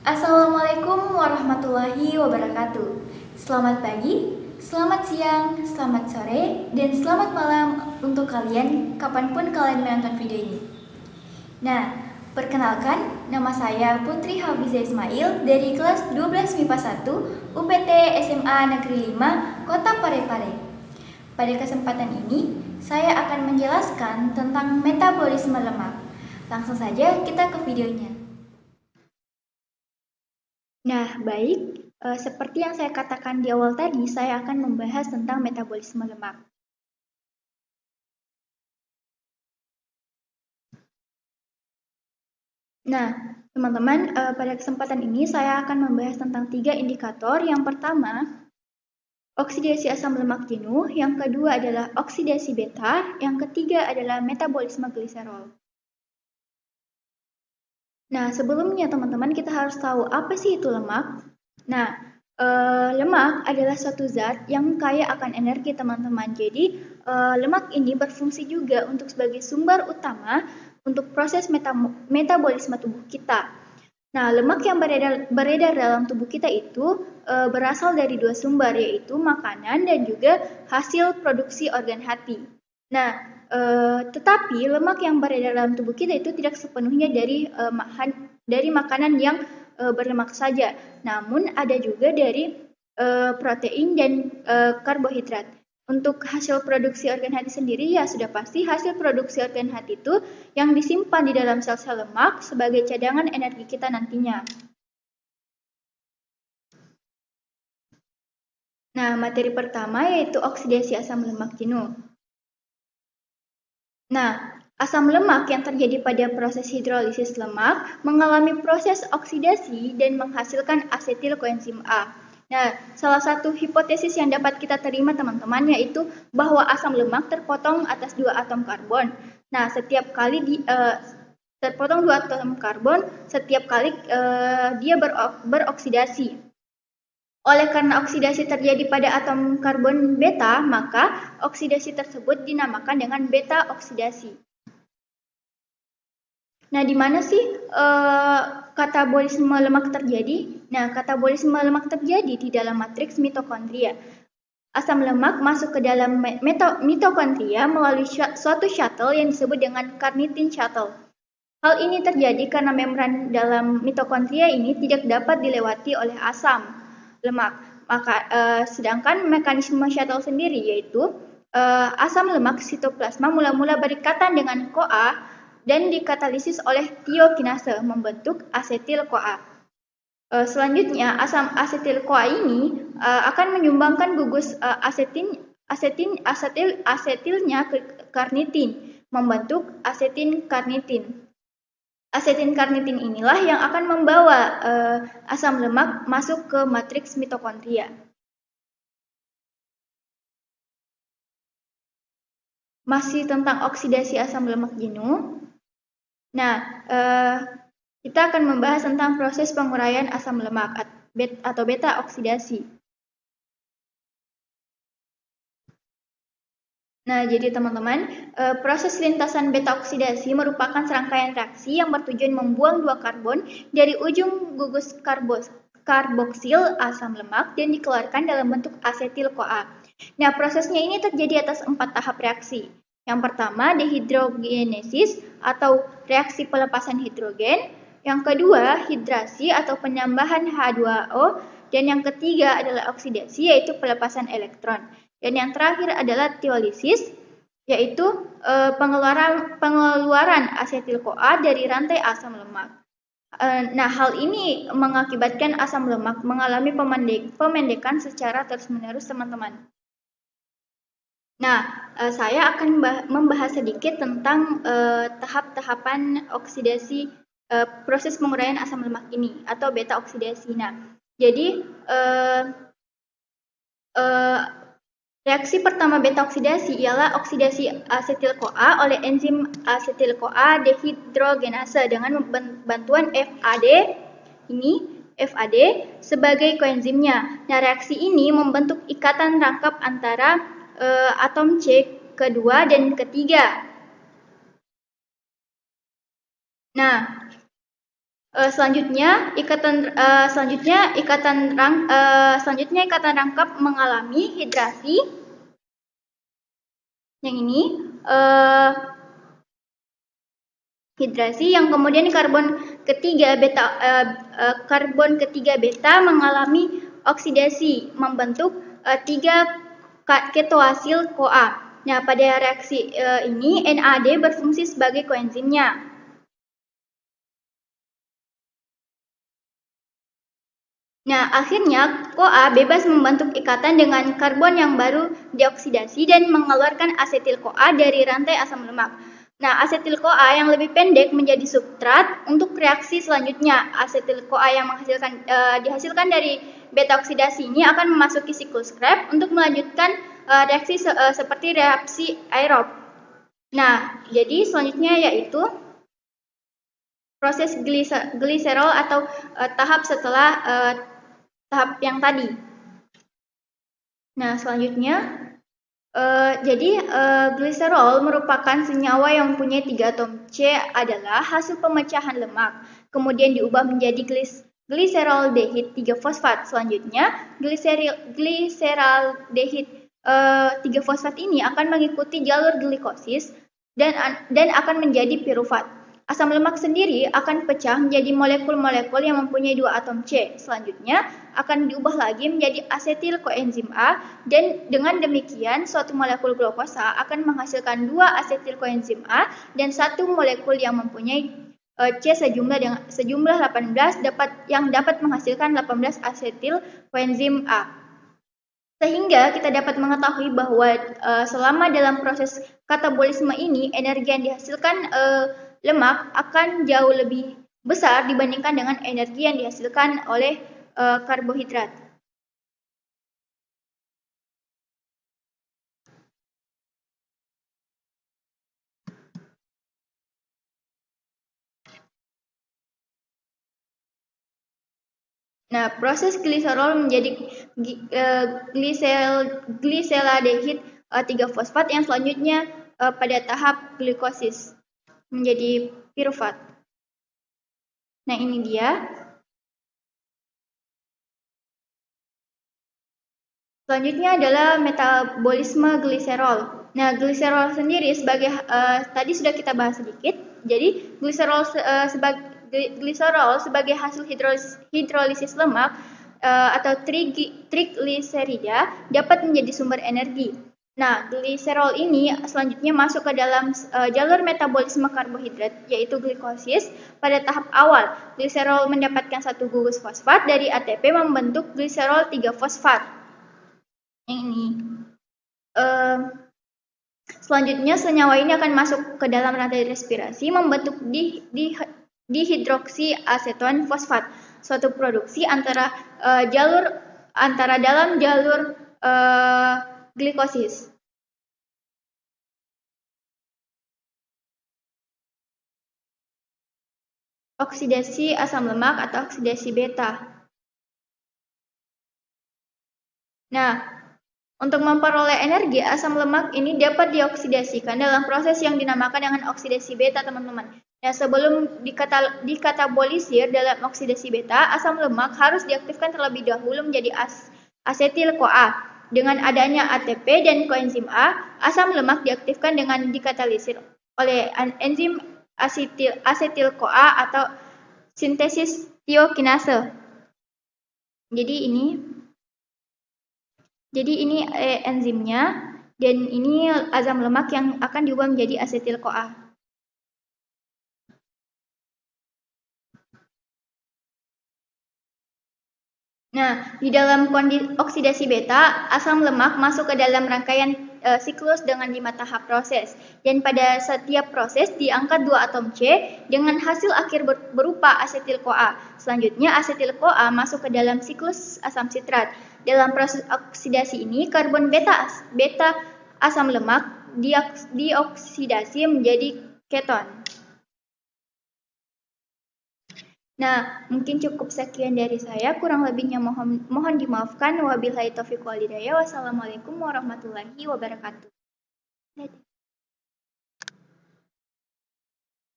Assalamualaikum warahmatullahi wabarakatuh. Selamat pagi, selamat siang, selamat sore, dan selamat malam untuk kalian kapanpun kalian menonton video ini. Nah, perkenalkan, nama saya Putri Hafizah Ismail dari kelas 12 MIPA 1 UPT SMA Negeri 5 Kota Parepare. Pada kesempatan ini, saya akan menjelaskan tentang metabolisme lemak. Langsung saja kita ke videonya. Nah, baik. Seperti yang saya katakan di awal tadi, saya akan membahas tentang metabolisme lemak. Nah, teman-teman, pada kesempatan ini saya akan membahas tentang 3 indikator. Yang pertama, oksidasi asam lemak jenuh. Yang kedua adalah oksidasi beta. Yang ketiga adalah metabolisme gliserol. Nah, sebelumnya teman-teman kita harus tahu apa sih itu lemak. Nah, lemak adalah suatu zat yang kaya akan energi teman-teman. Jadi, lemak ini berfungsi juga untuk sebagai sumber utama untuk proses metabolisme tubuh kita. Nah, lemak yang beredar dalam tubuh kita itu berasal dari dua sumber, yaitu makanan dan juga hasil produksi organ hati. Nah, tetapi lemak yang beredar dalam tubuh kita itu tidak sepenuhnya dari makanan yang berlemak saja, namun ada juga dari protein dan karbohidrat. Untuk hasil produksi organ hati sendiri, ya sudah pasti hasil produksi organ hati itu yang disimpan di dalam sel-sel lemak sebagai cadangan energi kita nantinya. Nah, materi pertama yaitu oksidasi asam lemak jenuh. Nah, asam lemak yang terjadi pada proses hidrolisis lemak mengalami proses oksidasi dan menghasilkan asetil koenzim A. Nah, salah satu hipotesis yang dapat kita terima teman-teman yaitu bahwa asam lemak terpotong atas dua atom karbon. Nah, setiap kali terpotong dua atom karbon, setiap kali dia beroksidasi. Oleh karena oksidasi terjadi pada atom karbon beta, maka oksidasi tersebut dinamakan dengan beta oksidasi. Nah, di mana sih katabolisme lemak terjadi? Nah, katabolisme lemak terjadi di dalam matriks mitokondria. Asam lemak masuk ke dalam mitokondria melalui suatu shuttle yang disebut dengan carnitine shuttle. Hal ini terjadi karena membran dalam mitokondria ini tidak dapat dilewati oleh asam lemak. Sedangkan mekanisme shuttle sendiri yaitu asam lemak sitoplasma mula-mula berikatan dengan CoA dan dikatalisis oleh tiokinase membentuk asetil-CoA. Selanjutnya, asam asetil-CoA ini akan menyumbangkan gugus asetilnya ke karnitin membentuk asetin-karnitin. Asetin-karnitin inilah yang akan membawa asam lemak masuk ke matriks mitokondria. Masih tentang oksidasi asam lemak jenuh. Nah, kita akan membahas tentang proses penguraian asam lemak atau beta oksidasi. Nah, jadi teman-teman, proses lintasan beta oksidasi merupakan serangkaian reaksi yang bertujuan membuang dua karbon dari ujung gugus karboksil asam lemak dan dikeluarkan dalam bentuk asetil-CoA. Nah, prosesnya ini terjadi atas 4 tahap reaksi. Yang pertama, dehidrogenesis atau reaksi pelepasan hidrogen. Yang kedua, hidrasi atau penambahan H2O. Dan yang ketiga adalah oksidasi, yaitu pelepasan elektron. Dan yang terakhir adalah tiolisis, yaitu pengeluaran asetil-CoA dari rantai asam lemak. Nah, hal ini mengakibatkan asam lemak mengalami pemendekan secara terus-menerus, teman-teman. Nah, saya akan membahas sedikit tentang tahap-tahapan oksidasi proses penguraian asam lemak ini atau beta oksidasi. Nah, jadi reaksi pertama beta oksidasi ialah oksidasi asetil-CoA oleh enzim asetil-CoA dehidrogenase dengan bantuan FAD sebagai koenzimnya. Nah, reaksi ini membentuk ikatan rangkap antara atom C kedua dan ketiga. Nah, Selanjutnya ikatan rangkap mengalami hidrasi. Yang ini hidrasi, yang kemudian karbon ketiga beta mengalami oksidasi membentuk 3 ketoasil CoA. Nah, pada reaksi ini NAD berfungsi sebagai koenzimnya. Nah, akhirnya CoA bebas membentuk ikatan dengan karbon yang baru dioksidasi dan mengeluarkan asetil-CoA dari rantai asam lemak. Nah, asetil-CoA yang lebih pendek menjadi substrat untuk reaksi selanjutnya. Asetil-CoA yang dihasilkan dari beta oksidasi ini akan memasuki siklus Krebs untuk melanjutkan reaksi seperti reaksi aerob. Nah, jadi selanjutnya yaitu proses gliserol atau tahap setelah tahap yang tadi. Nah, selanjutnya gliserol merupakan senyawa yang mempunyai 3 atom C adalah hasil pemecahan lemak, kemudian diubah menjadi gliseraldehid 3 fosfat. Selanjutnya, gliseraldehid 3 fosfat ini akan mengikuti jalur glikosis dan akan menjadi pirufat. Asam lemak sendiri akan pecah menjadi molekul-molekul yang mempunyai 2 atom C. Selanjutnya akan diubah lagi menjadi asetil koenzim A, dan dengan demikian suatu molekul glukosa akan menghasilkan 2 asetil koenzim A dan 1 molekul yang mempunyai C sejumlah 18 yang dapat menghasilkan 18 asetil koenzim A. Sehingga kita dapat mengetahui bahwa selama dalam proses katabolisme ini energi yang dihasilkan lemak akan jauh lebih besar dibandingkan dengan energi yang dihasilkan oleh karbohidrat. Nah, proses gliserol menjadi gliseradehid 3 fosfat yang selanjutnya pada tahap glikosis menjadi pirufat. Nah, ini dia. Selanjutnya adalah metabolisme gliserol. Nah, gliserol sendiri sebagai tadi sudah kita bahas sedikit. Jadi, gliserol sebagai hasil hidrolisis lemak atau trigliserida dapat menjadi sumber energi. Nah, gliserol ini selanjutnya masuk ke dalam jalur metabolisme karbohidrat, yaitu glikosis. Pada tahap awal, gliserol mendapatkan 1 gugus fosfat dari ATP membentuk gliserol 3 fosfat. Yang ini. Selanjutnya, senyawa ini akan masuk ke dalam rantai respirasi membentuk dihidroksiaseton fosfat, suatu produksi dalam jalur glikosis. Oksidasi asam lemak atau oksidasi beta. Nah, untuk memperoleh energi, asam lemak ini dapat dioksidasikan dalam proses yang dinamakan dengan oksidasi beta, teman-teman. Nah, sebelum dikatabolisir dalam oksidasi beta, asam lemak harus diaktifkan terlebih dahulu menjadi asetil-CoA. Dengan adanya ATP dan koenzim A, asam lemak diaktifkan dengan dikatalisir oleh enzim asetil-CoA atau sintesis tiokinase. Jadi ini enzimnya, dan ini asam lemak yang akan diubah menjadi asetil-CoA. Nah, di dalam kondisi oksidasi beta, asam lemak masuk ke dalam rangkaian siklus dengan 5 tahap proses. Dan pada setiap proses diangkat 2 atom C dengan hasil akhir berupa asetil-CoA. Selanjutnya, asetil-CoA masuk ke dalam siklus asam sitrat. Dalam proses oksidasi ini, karbon beta asam lemak dioksidasi menjadi keton. Nah, mungkin cukup sekian dari saya. Kurang lebihnya mohon dimaafkan. Wabillahi taufiq wal hidayah. Wassalamualaikum warahmatullahi wabarakatuh.